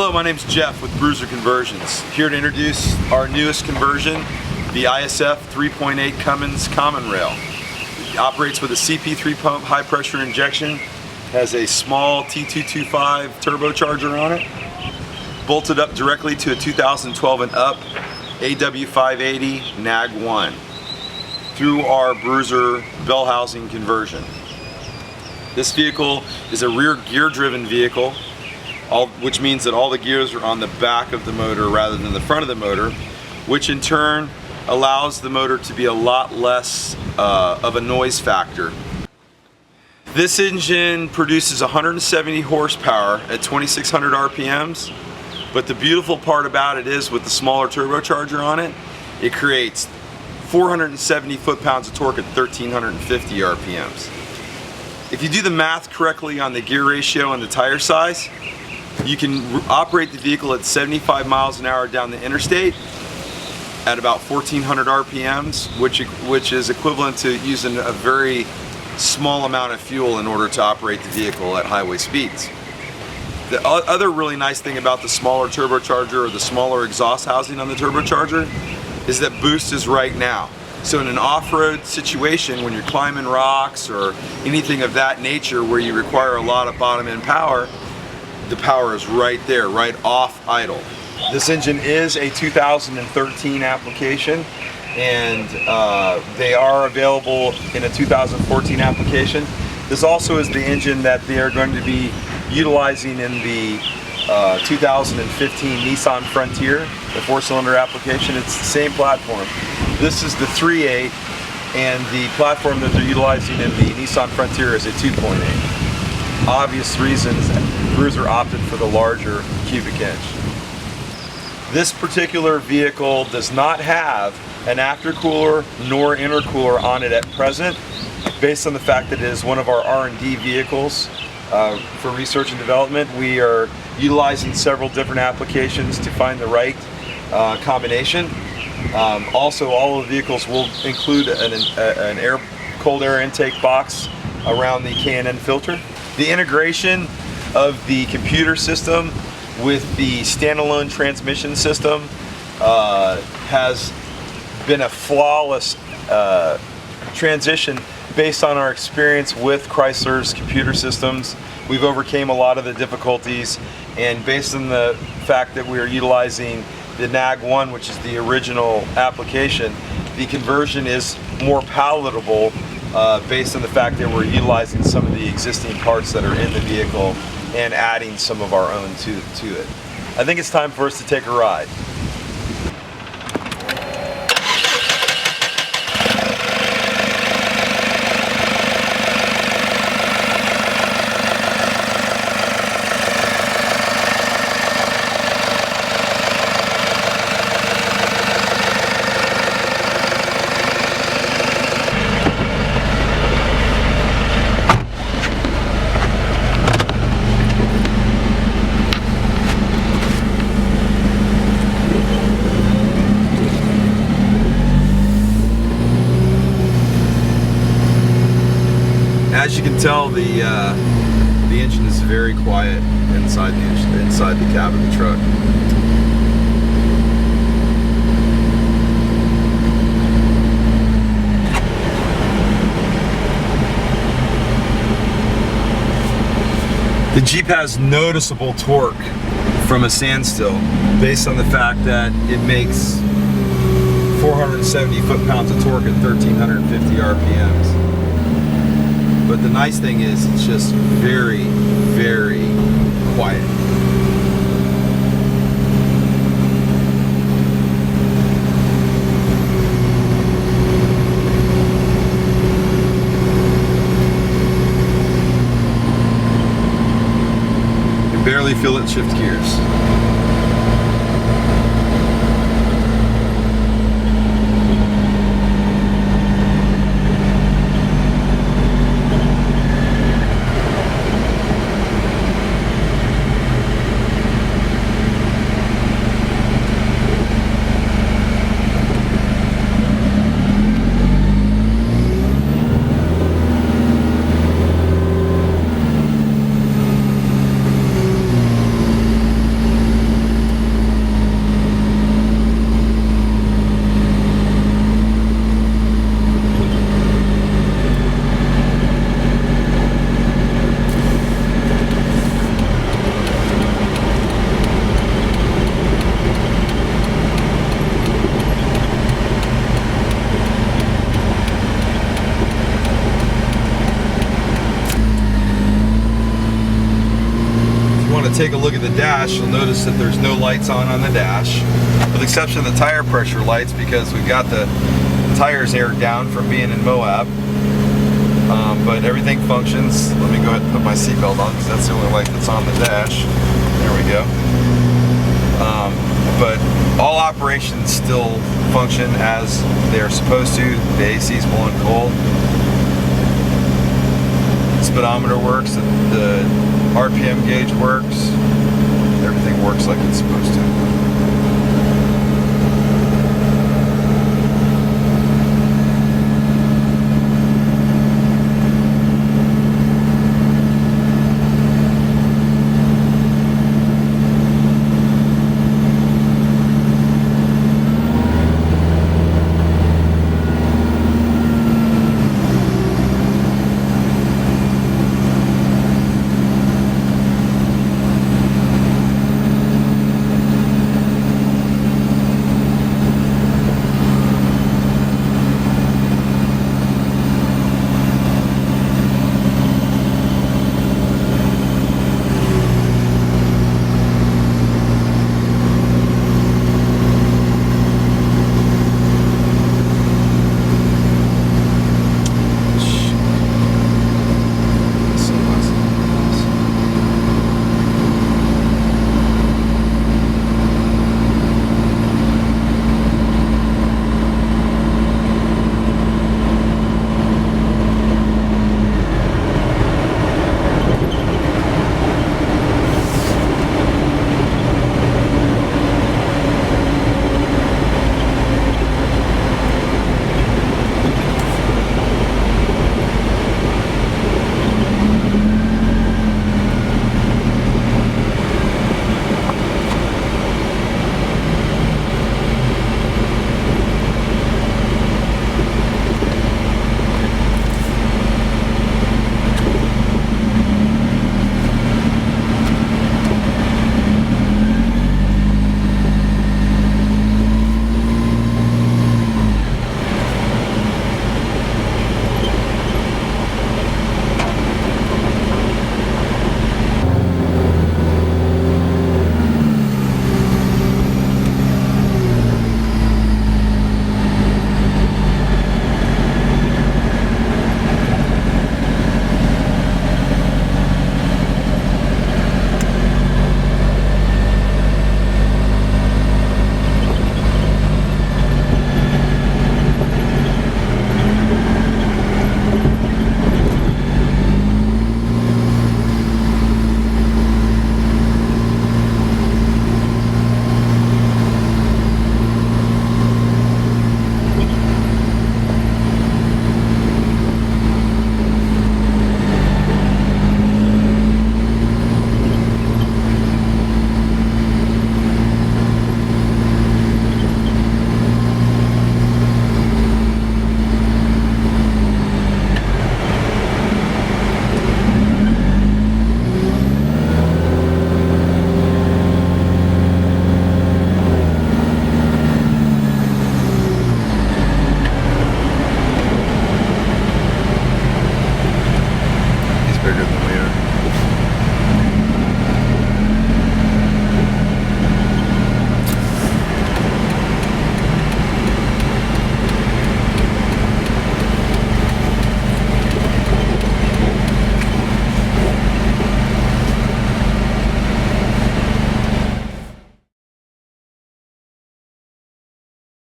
Hello, my name's Jeff with Bruiser Conversions, here to introduce our newest conversion, the ISF 3.8 Cummins Common Rail. It operates with a CP3 pump high pressure injection, has a small T225 turbocharger on it, bolted up directly to a 2012 and up AW580 NAG 1 through our Bruiser bell housing conversion. This vehicle is a rear gear driven vehicle, which means that all the gears are on the back of the motor rather than the front of the motor, which in turn allows the motor to be a lot less of a noise factor. This engine produces 170 horsepower at 2,600 RPMs, but the beautiful part about it is with the smaller turbocharger on it, it creates 470 foot-pounds of torque at 1,350 RPMs. If you do the math correctly on the gear ratio and the tire size, you can operate the vehicle at 75 miles an hour down the interstate at about 1,400 RPMs, which is equivalent to using a very small amount of fuel in order to operate the vehicle at highway speeds. The other really nice thing about the smaller turbocharger or the smaller exhaust housing on the turbocharger is that boost is right now. So in an off-road situation, when you're climbing rocks or anything of that nature where you require a lot of bottom end power, the power is right there, right off idle. This engine is a 2013 application, and they are available in a 2014 application. This also is the engine that they are going to be utilizing in the 2015 Nissan Frontier, the 4-cylinder application. It's the same platform. This is the 3.8, and the platform that they're utilizing in the Nissan Frontier is a 2.8. Obvious reasons that Bruiser opted for the larger cubic inch. This particular vehicle does not have an aftercooler nor intercooler on it at present, based on the fact that it is one of our R&D vehicles for research and development. We are utilizing several different applications to find the right combination. Also, all of the vehicles will include an cold air intake box around the K&N filter. The integration of the computer system with the standalone transmission system has been a flawless transition based on our experience with Chrysler's computer systems. We've overcame a lot of the difficulties, and based on the fact that we are utilizing the NAG 1, which is the original application, the conversion is more palatable based on the fact that we're utilizing some of the existing parts that are in the vehicle and adding some of our own to it. I think it's time for us to take a ride. As you can tell, the engine is very quiet inside the cab of the truck. The Jeep has noticeable torque from a standstill based on the fact that it makes 470 foot-pounds of torque at 1,350 RPMs. But the nice thing is it's just very, very quiet. You can barely feel it shift gears. want to take a look at the dash, you'll notice that there's no lights on the dash, with the exception of the tire pressure lights, because we've got the tires aired down from being in Moab. But everything functions. Let me go ahead and put my seatbelt on, because that's the only light that's on the dash. There we go. But all operations still function as they're supposed to. The AC is blowing cold. Speedometer works. The RPM gauge works. Everything works like it's supposed to.